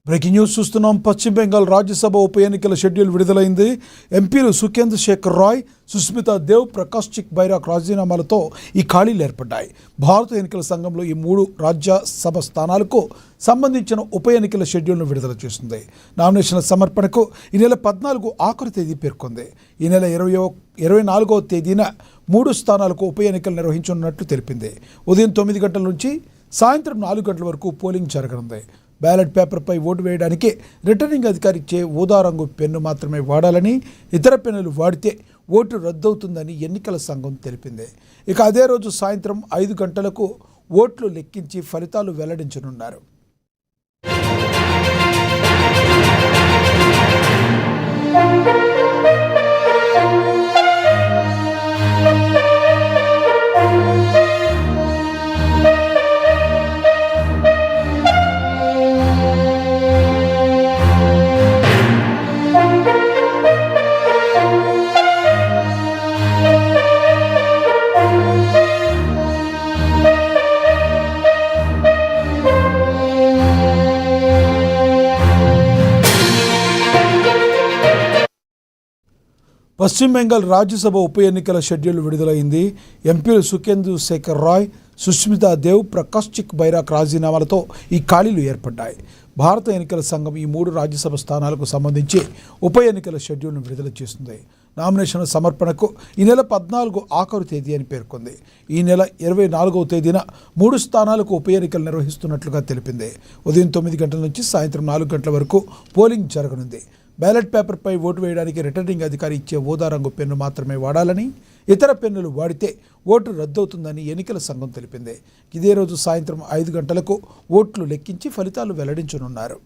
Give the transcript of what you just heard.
Breaking news చూస్తున్నాం. పశ్చిమ బెంగాల్ రాజ్యసభ ఉప ఎన్నికల షెడ్యూల్ విడుదలైంది. ఎంపీలు సుఖేందు శేఖర్ రాయ్, సుస్మితా దేవ్, ప్రకాష్ చిక్ బైరాక్ రాజీనామాలతో ఈ ఖాళీలు ఏర్పడ్డాయి. భారత ఎన్నికల సంఘంలో ఈ 3 రాజ్యసభ స్థానాలకు సంబంధించిన ఉప ఎన్నికల షెడ్యూల్ను విడుదల చేస్తుంది. నామినేషన్ల సమర్పణకు ఈ నెల 14 ఆఖరి తేదీ పేర్కొంది. ఈ నెల 24వ తేదీన 3 స్థానాలకు ఉప ఎన్నికలు నిర్వహించనున్నట్లు తెలిపింది. ఉదయం 9 గంటల నుంచి సాయంత్రం 4 గంటల వరకు పోలింగ్ జరగనుంది. బ్యాలెట్ పేపర్పై ఓటు వేయడానికి రిటర్నింగ్ అధికారి ఇచ్చే ఊదా రంగు పెన్ను మాత్రమే వాడాలని, ఇతర పెన్నులు వాడితే ఓటు రద్దవుతుందని ఎన్నికల సంఘం తెలిపింది. ఇక అదే రోజు సాయంత్రం 5 గంటలకు ఓట్లు లెక్కించి ఫలితాలు వెల్లడించనున్నారు. పశ్చిమ బెంగాల్ రాజ్యసభ ఉప ఎన్నికల షెడ్యూల్ విడుదలైంది. ఎంపీలు సుఖేందు శేఖర్ రాయ్, సుస్మితా దేవ్, ప్రకాష్ చిక్ బైరాక్ రాజీనామాలతో ఈ ఖాళీలు ఏర్పడ్డాయి. భారత ఎన్నికల సంఘం ఈ 3 రాజ్యసభ స్థానాలకు సంబంధించి ఉప ఎన్నికల షెడ్యూల్ను విడుదల చేస్తుంది. నామినేషన్ల సమర్పణకు ఈ నెల 14 ఆఖరు తేదీ అని పేర్కొంది. ఈ నెల 24వ తేదీన 3 స్థానాలకు ఉప ఎన్నికలు నిర్వహిస్తున్నట్లుగా తెలిపింది. ఉదయం 9 గంటల నుంచి సాయంత్రం 4 గంటల వరకు పోలింగ్ జరగనుంది. బ్యాలెట్ పేపర్పై ఓటు వేయడానికి రిటర్నింగ్ అధికారి ఇచ్చే ఊదా రంగు పెన్ను మాత్రమే వాడాలని, ఇతర పెన్నులు వాడితే ఓటు రద్దవుతుందని ఎన్నికల సంఘం తెలిపింది. ఇదే రోజు సాయంత్రం 5 గంటలకు ఓట్లు లెక్కించి ఫలితాలు వెల్లడించనున్నారు.